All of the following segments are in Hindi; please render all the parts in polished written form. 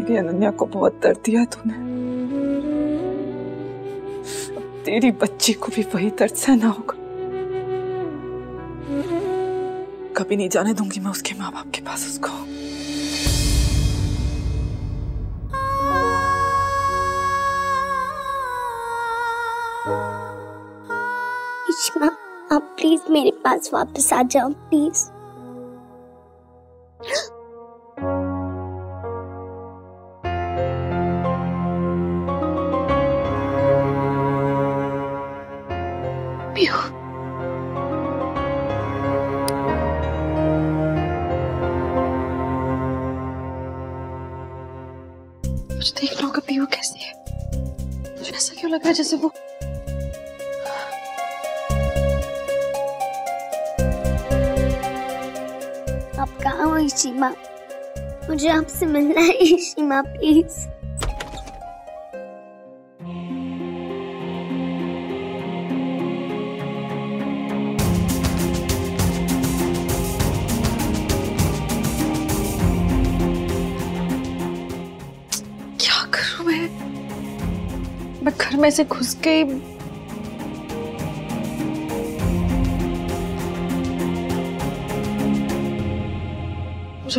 मेरी अनन्या को बहुत दर्द दिया तूने, अब तेरी बच्ची को भी वही दर्द सहना होगा। कभी नहीं जाने दूंगी मैं उसके माँ बाप के पास उसको। इश्मा, आप प्लीज मेरे पास वापस आ जाओ प्लीज। मुझे देखना होगा पीहू कैसी है। मुझे ऐसा क्यों लग रहा है जैसे वो आप कहाँ हो इशिमा? मुझे आपसे मिलना है इशिमा प्लीज। क्या करूं मैं घर में से घुस गई। मुझे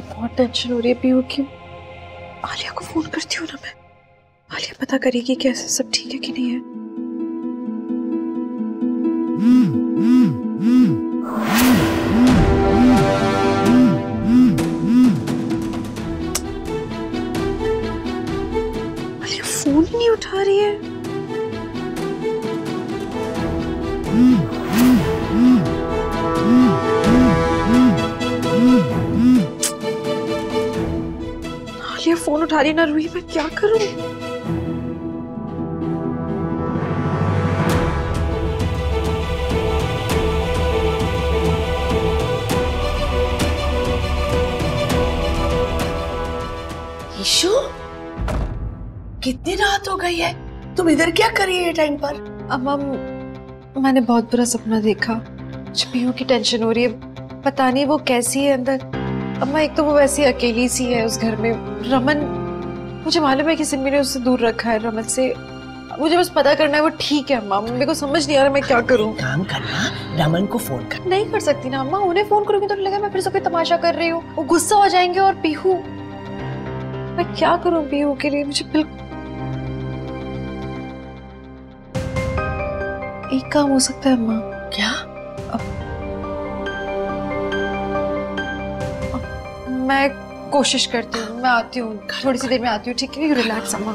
बहुत टेंशन हो रही है पीहू की। आलिया को फोन करती हूँ ना मैं। आलिया पता करेगी कि ऐसे सब ठीक है कि नहीं है। आलिया फोन ही नहीं उठा रही है। आलिया फोन उठा रही ना रूही, मैं क्या करूं? ईशु, कितनी रात हो गई है, तुम इधर क्या कर रही है ये टाइम पर? अम्मा, मैंने बहुत बुरा सपना देखा। मुझे पीहू की टेंशन हो रही है। पता नहीं वो कैसी है अंदर। अम्मा, एक तो वो वैसी अकेली सी है उस घर में। रमन, मुझे मालूम है कि सिमी ने उससे दूर रखा है रमन से। मुझे बस पता करना है वो ठीक है अम्मा। मेरे को समझ नहीं आ रहा मैं क्या करूं। काम करना, रमन को फोन कर। नहीं कर सकती ना अम्मा, उन्हें फोन करूंगी तो लगा मैं फिर से कोई तमाशा कर रही हूँ। वो गुस्सा हो जाएंगे। और पीहू, मैं क्या करूं पीहू के लिए? मुझे बिल्कुल एक काम हो सकता है अम्मा। क्या? मैं कोशिश करती हूँ, मैं आती हूँ, थोड़ी सी देर में आती हूँ, ठीक है? रिलैक्स अम्मा।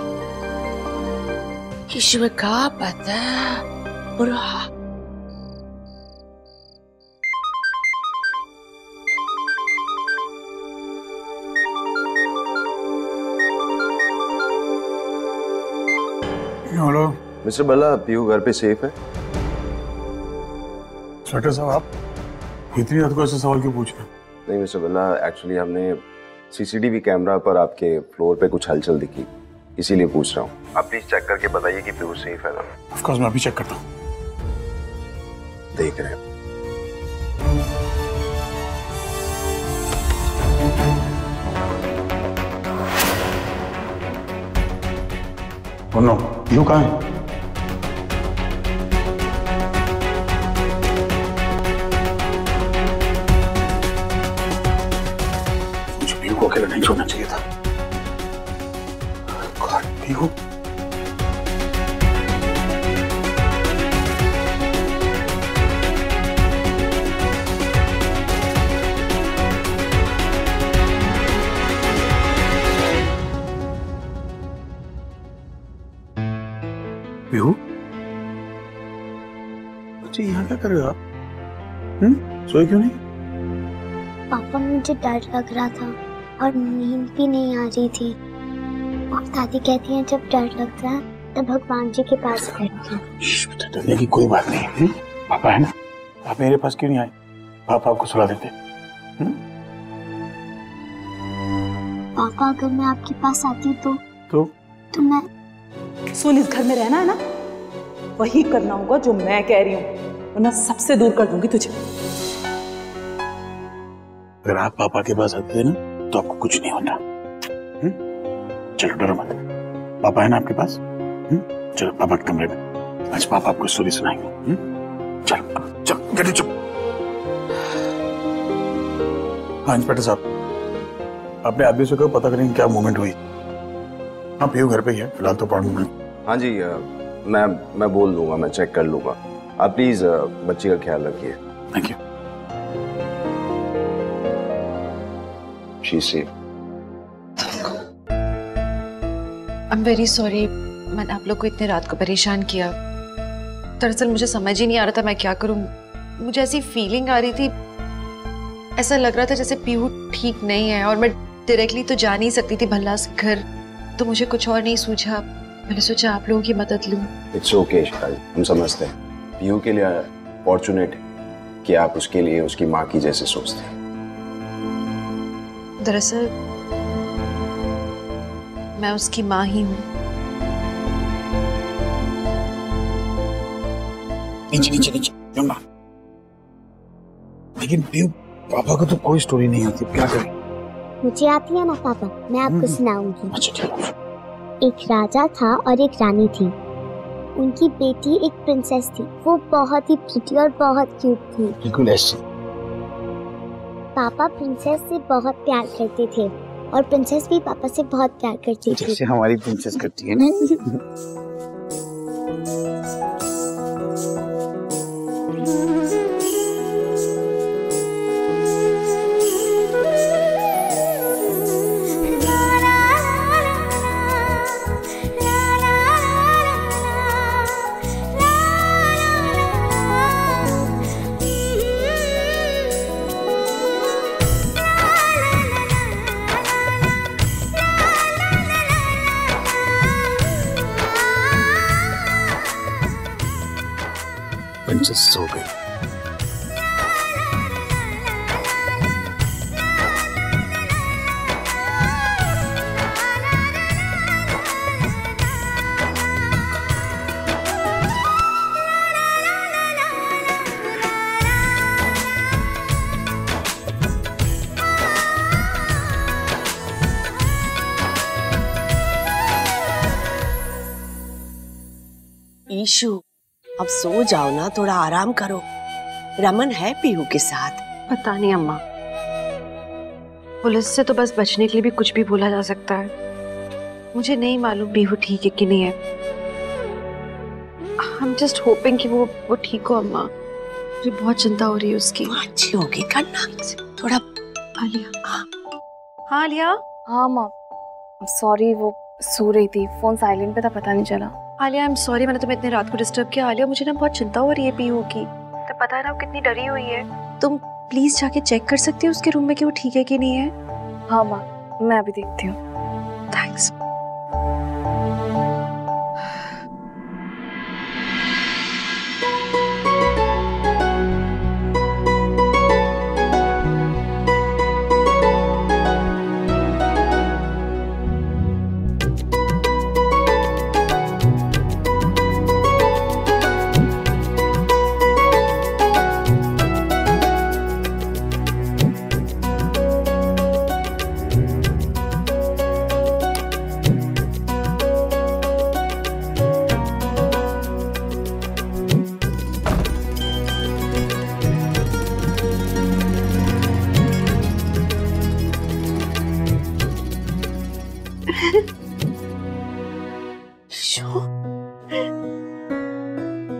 ईश्वर का पता बुरा। हेलो मिस्टर बल्ला, पीहू घर पे सेफ है? सेक्रेटरी साहब, आप इतनी रात को ऐसे सवाल क्यों पूछ रहे हैं? नहीं मिस्टर बल्ला, एक्चुअली हमने सीसीटीवी कैमरा पर आपके फ्लोर पे कुछ हलचल दिखी, इसीलिए पूछ रहा हूँ। आप प्लीज चेक करके बताइए कि पीहू सेफ है ना? ऑफ कोर्स, मैं अभी चेक करता हूँ। देख रहे हैं। नो, पीहू कहाँ है? मुझे पीहू को अकेला नहीं छोड़ना चाहिए था। गॉड, पीहू। पीहू, बच्चे यहाँ क्या कर रहे हो आप? सोए क्यों नहीं? पापा, मुझे डर लग रहा था और नींद भी नहीं आ रही थी। और दादी कहती हैं जब डर लगता है तब भगवान जी के पास बैठते हैं। डरने की कोई बात नहीं। पापा है ना, आप मेरे पास क्यों नहीं आए? पापा आपको सुला देते। पापा, अगर मैं आपके पास आती तो मैं सुन, इस घर में रहना है ना, वही करना होगा जो मैं कह रही हूँ, वरना सबसे दूर कर दूंगी तुझे। अगर आप पापा के पास आते थे ना तो आपको कुछ नहीं होता। चलो डरो मत, पापा है ना आपके पास? चलो पापा के कमरे में, आज पापा आपको स्टोरी सुनाएंगे। चलो चलो गड्डी चुप। हाँ इंस्पेक्टर साहब, अपने आदमी से कहो पता करेंगे क्या मूवमेंट हुई। हाँ पीयू घर पे ही है फिलहाल तो प्रॉब्लम नहीं। हाँ जी, मैं बोल दूंगा, मैं चेक कर लूंगा। आप प्लीज बच्ची का ख्याल रखिए। Thank you. She safe. I am very sorry, मैंने आप लोग को इतने रात को परेशान किया। दरअसल मुझे समझ ही नहीं आ रहा था मैं क्या करूं। मुझे ऐसी फीलिंग आ रही थी, ऐसा लग रहा था जैसे पीहू ठीक नहीं है, और मैं डायरेक्टली तो जा नहीं सकती थी भल्लास घर, तो मुझे कुछ और नहीं सूझा। मैंने सोचा आप लोगों की मदद लूं। इट्स ओके शिकायत, हम समझते हैं। पीहू के लिए फॉर्चुनेट कि आप उसके लिए उसकी माँ की जैसे सोचते हैं। दरअसल मैं उसकी माँ ही हूँ। नीचे नीचे नीचे यमुना। लेकिन पीयू पापा को तो कोई स्टोरी नहीं आती, क्या करें? मुझे आती है ना पापा, मैं आपको सुनाऊंगी। अच्छा ठीक है। एक राजा था और एक रानी थी। उनकी बेटी एक प्रिंसेस थी, वो बहुत ही प्रिटी और बहुत क्यूट थी। बिल्कुल ऐसे। पापा प्रिंसेस से बहुत प्यार करते थे और प्रिंसेस भी पापा से बहुत प्यार करती थी। जैसे हमारी प्रिंसेस करती है ना। प्रिंसेस सो गई। ईशु अब सो जाओ ना, थोड़ा आराम करो। रमन है पीहू के साथ। पता नहीं अम्मा, पुलिस से तो बस बचने के लिए भी कुछ भी बोला जा सकता है। मुझे नहीं मालूम पीहू ठीक है कि नहीं है। I'm just hoping कि वो ठीक हो अम्मा। मुझे बहुत चिंता हो रही है उसकी। अच्छी होगी करना थोड़ा। आलिया। हाँ आलिया। हाँ माँ, सॉरी वो सो रही थी, फोन साइलेंट पे था, पता नहीं चला। आलिया आई एम सॉरी, मैंने तुम्हें इतनी रात को डिस्टर्ब किया। आलिया मुझे ना बहुत चिंता हो रही है पीहू की। तो पता है ना वो कितनी डरी हुई है। तुम प्लीज जाके चेक कर सकती हो उसके रूम में कि वो ठीक है कि नहीं है। हाँ माँ, मैं अभी देखती हूँ। थैंक्स।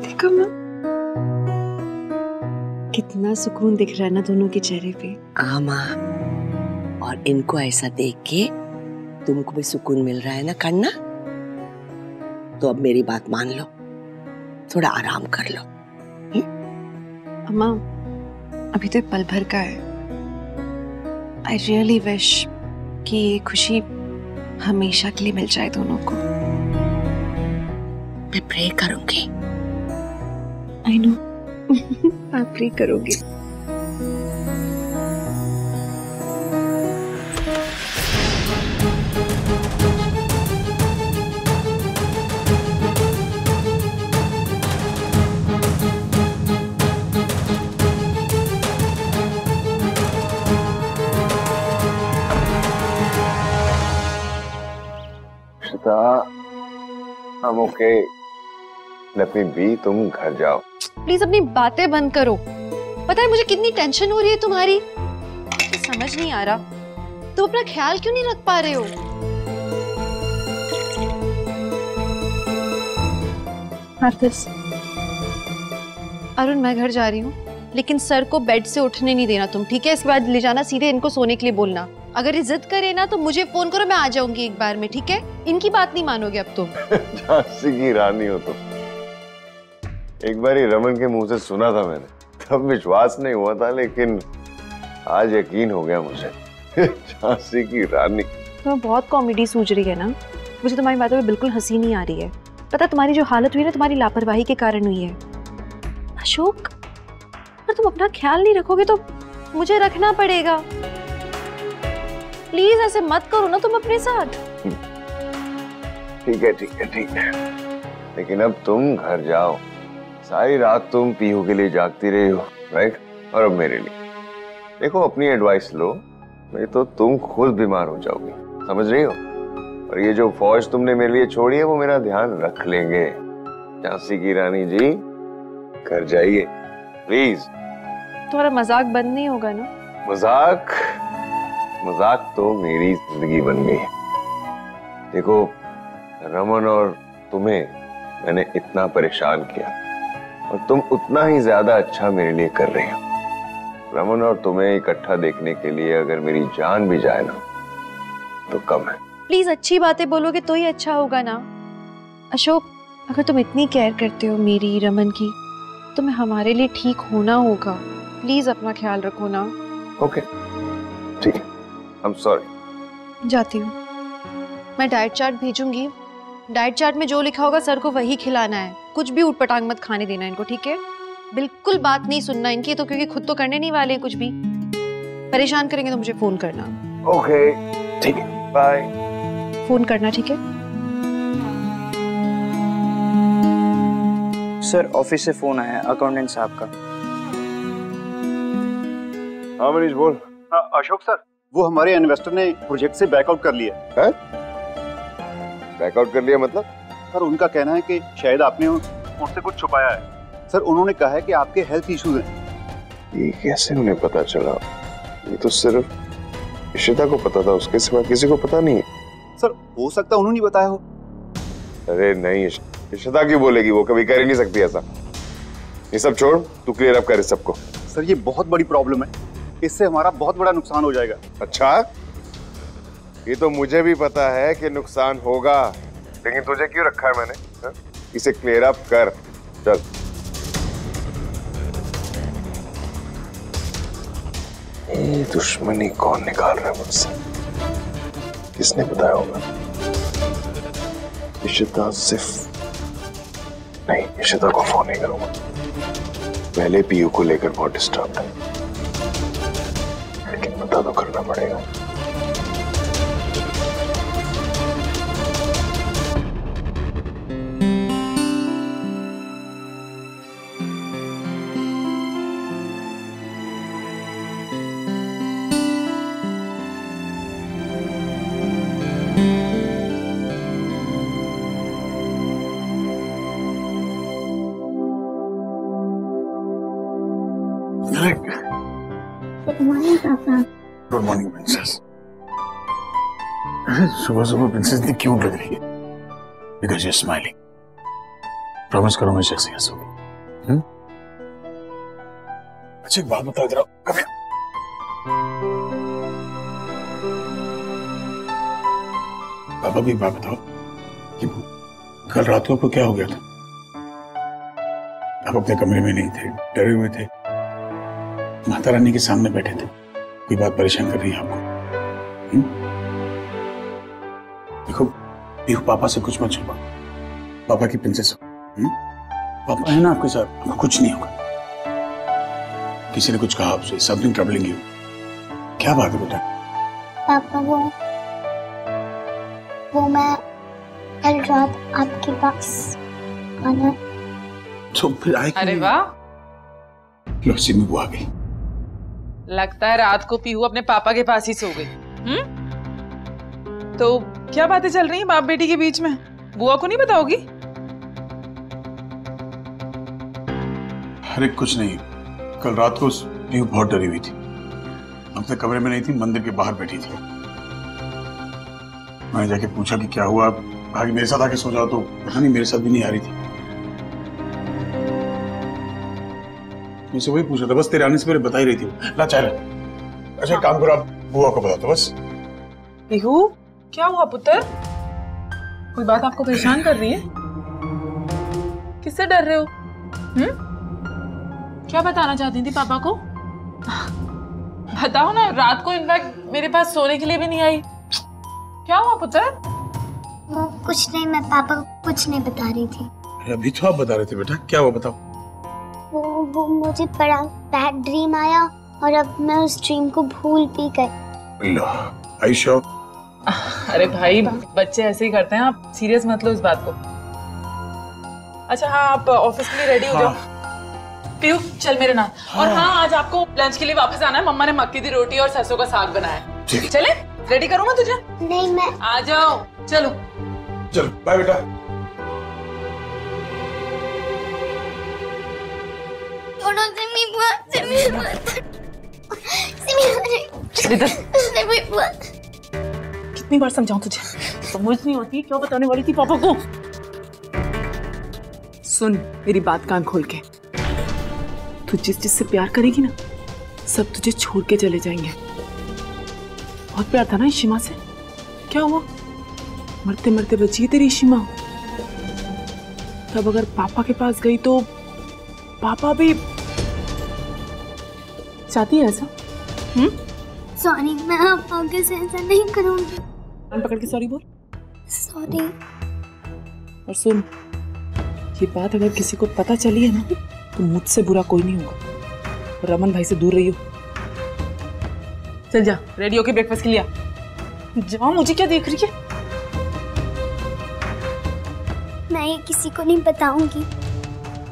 देखो माँ, कितना सुकून दिख रहा है ना दोनों के चेहरे पे। हाँ माँ, और इनको ऐसा देख के तुमको भी सुकून मिल रहा है ना करना। तो अब मेरी बात मान लो, थोड़ा आराम कर लो। अम्मा अभी तो पल भर का है। आई रियली विश कि ये खुशी हमेशा के लिए मिल जाए दोनों को। मैं प्रे करूंगी। आई नो आप प्रे करोगे। Ishita, I'm okay. Let me be, तुम घर जाओ। प्लीज अपनी बातें बंद करो। पता है मुझे कितनी टेंशन हो रही है तुम्हारी, मुझे समझ नहीं आ रहा तुम अपना ख्याल क्यों नहीं रख पा रहे हो। अरुण मैं घर जा रही हूँ, लेकिन सर को बेड से उठने नहीं देना तुम, ठीक है? इसके बाद ले जाना सीधे इनको सोने के लिए बोलना। अगर ये जिद करे ना तो मुझे फोन करो, मैं आ जाऊंगी एक बार में, ठीक है? इनकी बात नहीं मानोगे अब तुम। झांसी की रानी हो तुम। एक बार ही रमन के मुंह से सुना था मैंने, तब विश्वास नहीं हुआ था, लेकिन आज यकीन हो गया मुझे। झांसी की रानी। तुम्हें बहुत कॉमेडी सूझ रही है ना? मुझे तुम्हारी बातों में बिल्कुल हंसी नहीं आ रही है। पता तुम्हारी जो हालत हुई है ना, तुम्हारी लापरवाही के कारण हुई है। अशोक, अगर तुम अपना ख्याल नहीं रखोगे तो मुझे रखना पड़ेगा। प्लीज ऐसे मत करो ना तुम अपने साथ। ठीक है ठीक है ठीक है, लेकिन अब तुम घर जाओ। सारी रात तुम पीहू के लिए जागती रही हो, राइट? और अब मेरे लिए देखो, अपनी एडवाइस लो, नहीं तो तुम खुद बीमार हो जाओगी, समझ रही हो? और ये जो फौज तुमने मेरे लिए छोड़ी है वो मेरा ध्यान रख लेंगे। झांसी की रानी जी, घर जाइए प्लीज। तुम्हारा मजाक बंद नहीं होगा ना? मजाक मजाक तो मेरी जिंदगी बन गई है। देखो रमन और तुम्हें मैंने इतना परेशान किया, और तुम उतना ही ज्यादा अच्छा मेरे लिए कर रहे हो। रमन और तुम्हें इकट्ठा देखने के लिए अगर मेरी जान भी जाए ना तो कम है। प्लीज अच्छी बातें बोलोगे तो ही अच्छा होगा ना। अशोक, अगर तुम इतनी केयर करते हो मेरी, रमन की, तुम्हें हमारे लिए ठीक होना होगा। प्लीज अपना ख्याल रखो ना। ओके ठीक है, आई एम सॉरी। जाती हूँ। मैं डाइट चार्ट भेजूंगी, डाइट चार्ट में जो लिखा होगा सर को वही खिलाना है। कुछ भी ऊटपटांग मत खाने देना इनको, ठीक है? बिल्कुल बात नहीं सुनना इनकी, तो क्योंकि खुद तो करने नहीं वाले हैं कुछ भी। परेशान करेंगे तो मुझे फोन करना। ओके ठीक है, बाय। फोन करना, ठीक है? सर ऑफिस से फोन आया है अकाउंटेंट साहब का। हाँ मनीष बोल। अशोक सर, वो हमारे इन्वेस्टर ने प्रोजेक्ट से बैकआउट कर लिया है। बैकआउट कर लिया मतलब? सर उनका कहना है कि शायद आपने उनसे कुछ छुपाया है। सर उन्होंने कहा है कि आपके हेल्थ इश्यूज हैं। ये कैसे उन्हें पता चला? ये तो सिर्फ इशिता को पता था, उसके सिवा किसी को पता नहीं है। सर हो सकता है उन्होंने बताया हो। अरे नहीं, इशिता क्यों बोलेगी? वो कभी कर ही नहीं सकती ऐसा। ये सब छोड़, तू क्लियर अप कर इस सबको। सर ये बहुत बड़ी प्रॉब्लम है, इससे हमारा बहुत बड़ा नुकसान हो जाएगा। अच्छा, ये तो मुझे भी पता है कि नुकसान होगा, लेकिन तुझे क्यों रखा है मैंने? हा? इसे क्लियर अप कर, चल। ये दुश्मनी कौन निकाल रहा है मुझसे? किसने बताया होगा? इशिता सिर्फ नहीं, इशिता को फोन नहीं करूंगा। पहले पीयू को लेकर बहुत डिस्टर्ब है, लेकिन पता तो करना पड़ेगा। गुड मॉर्निंग पापा। Good morning princess. सुबह सुबह प्रिंसेस इतनी क्यूट लग रही है। Because you are smiling. Promise करो मैं जैसे हंसूंगी। अच्छा एक बात बताओ, इधर आओ, कम हियर। पापा भी एक बात बताओ कि कल रात को आपको क्या हो गया था? आप अपने कमरे में नहीं थे, डरे हुए थे, माता रानी के सामने बैठे थे। कोई बात परेशान कर रही है आपको? देखो पीहू, पापा से कुछ मत छुपा। पापा की प्रिंसेस हो। पापा है ना आपके साथ, आपको कुछ नहीं होगा। किसी ने कुछ कहा आपसे, समथिंग ट्रबलिंग यू? क्या बात है बेटा? पापा वो मैं कल रात आपके पास आना। तो फिर आए। अरे वाह, लो सिमी वो आ गई। लगता है रात को पीहू अपने पापा के पास ही सो गई। तो क्या बातें चल रही हैं बाप बेटी के बीच में? बुआ को नहीं बताओगी? अरे कुछ नहीं, कल रात को पीहू बहुत डरी हुई थी, अपने कमरे में नहीं थी, मंदिर के बाहर बैठी थी। मैंने जाके पूछा कि क्या हुआ, कहा कि मेरे साथ आके सो जाओ, तो पता नहीं मेरे साथ भी नहीं आ रही थी। मुझसे वही पूछा था, बस तेरे आने से पहले बता ही रही थी। ला चाय ला। अच्छा एक काम करो, आप बुआ को बता दो बस। पीहू क्या हुआ पुत्र? कोई बात आपको परेशान कर रही है? किससे डर रहे हो? क्या बताना चाहती थी पापा को? बताओ ना, रात को इनफैक्ट मेरे पास सोने के लिए भी नहीं आई। क्या हुआ पुत्र? वो कुछ नहीं, मैं पापा को कुछ नहीं बता रही थी। अभी तो आप बता रहे थे बेटा, क्या हुआ बताओ। वो मुझे बड़ा बैड ड्रीम आया और अब मैं उस ड्रीम को भूल भी गई। आयशा, अरे भाई बच्चे ऐसे ही करते हैं, आप सीरियस मत लो इस बात को। अच्छा हाँ, आप ऑफिस के लिए रेडी हो जाओ। पीयू चल मेरे नाम। और हाँ, आज आपको लंच के लिए वापस आना है। मम्मा ने मक्की की रोटी और सरसों का साग बनाया है। चले रेडी करूँ मैं तुझे? नहीं मैं आ जाओ। चलो चल बाय बेटा। कितनी बार समझाऊं तुझे, समझ नहीं होती। क्या बताने वाली थी पापा को? सुन मेरी बात कान खोल के, तू जिस जिससे प्यार करेगी ना, सब तुझे छोड़ के चले जाएंगे। बहुत प्यार था ना इशिमा से, क्या हुआ? मरते मरते बची है तेरी इशिमा। तब अगर पापा के पास गई तो पापा भी चाहती है ऐसा? सॉरी, मैं आप आगे से ऐसा नहीं करूंगी। कान पकड़ के सॉरी बोल। सॉरी। और सुन, ये बात अगर किसी को पता चली है ना, तो मुझसे बुरा कोई नहीं होगा। रमन भाई से दूर रही हो। चल जा, रेडी होके ब्रेकफास्ट के लिए आ। जाओ, मुझे क्या देख रही है? मैं ये किसी को नहीं बताऊंगी,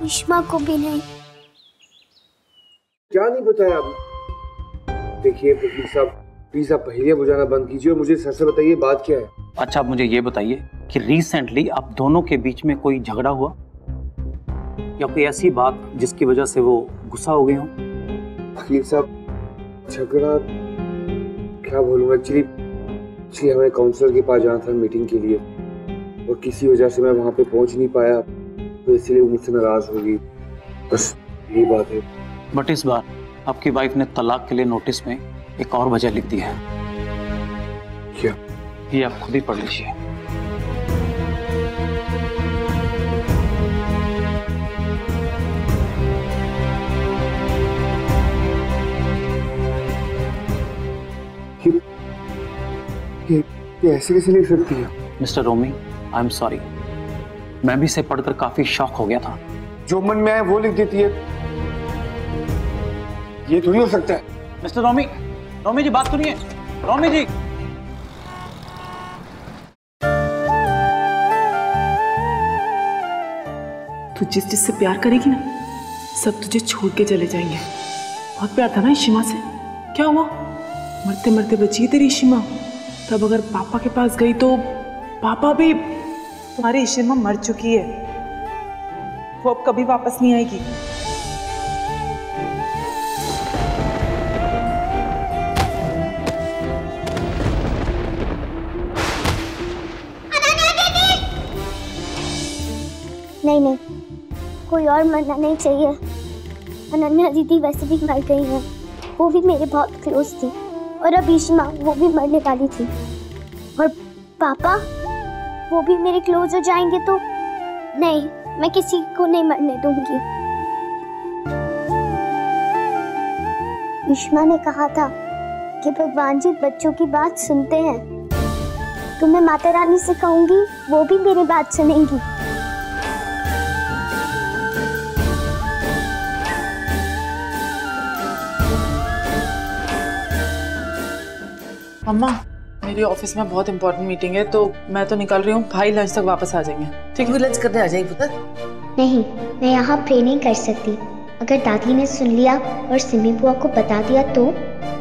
इश्मा को भी नहीं। क्या नहीं बताया अभी? देखिए प्लीज आप पहेलियां बुझाना बंद कीजिए और मुझे सर से बताइए बात क्या है। अच्छा, आप मुझे ये बताइए कि रिसेंटली आप दोनों के बीच में कोई झगड़ा हुआ या कोई ऐसी बात जिसकी वजह से वो गुस्सा हो गए हो? वकील साहब, झगड़ा क्या बोलूँगा, एक्चुअली हमें काउंसलर के पास जाना था मीटिंग के लिए और किसी वजह से मैं वहाँ पे पहुँच नहीं पाया, तो इसलिए वो मुझसे नाराज हो गई, बस यही बात है। बट इस बार आपकी वाइफ ने तलाक के लिए नोटिस में एक और वजह लिख दी है। क्या? ये आप खुद ही पढ़ लीजिए। ये ऐसे कैसे लिख सकती है? Mister Romi, I am sorry, मैं भी इसे पढ़कर काफी शॉक हो गया था। जो मन में आए वो लिख देती है, ये थोड़ी हो सकता है। मिस्टर रोमी, रोमी जी बात सुनिए। रोमी जी, तू जिस जिससे प्यार करेगी ना, सब तुझे छोड़ के चले जाएंगे। बहुत प्यार था ना इशिमा से, क्या हुआ? मरते मरते बची है तेरी इशिमा। तब अगर पापा के पास गई तो पापा भी, तुम्हारी इशिमा मर चुकी है, वो अब कभी वापस नहीं आएगी। नहीं, कोई और मरना नहीं चाहिए। अनन्या दीदी वैसे भी मर गई है, वो भी मेरे बहुत क्लोज थी, और अब इशिमा वो भी मरने वाली थी, और पापा वो भी मेरे क्लोज हो जाएंगे, तो नहीं, मैं किसी को नहीं मरने दूंगी। इशिमा ने कहा था कि भगवान जी बच्चों की बात सुनते हैं, तो मैं माता रानी से कहूंगी, वो भी मेरी बात सुनेंगी। मम्मा, मेरी ऑफिस में बहुत इंपॉर्टेंट मीटिंग है, तो मैं तो निकल रही हूँ। भाई लंच तक वापस आ जाएंगे। ठीक है, लंच करने आ जाएंगे पुत्र। नहीं, मैं यहाँ प्रे नहीं कर सकती। अगर दादी ने सुन लिया और सिमी बुआ को बता दिया तो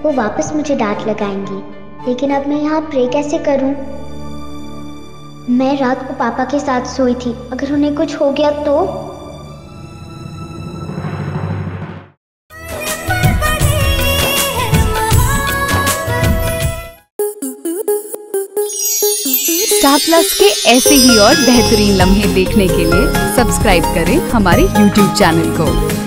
वो वापस मुझे डांट लगाएंगी। लेकिन अब मैं यहाँ प्रे कैसे करूँ? मैं रात को पापा के साथ सोई थी, अगर उन्हें कुछ हो गया तो? स्टार प्लस के ऐसे ही और बेहतरीन लम्हे देखने के लिए सब्सक्राइब करें हमारे YouTube चैनल को।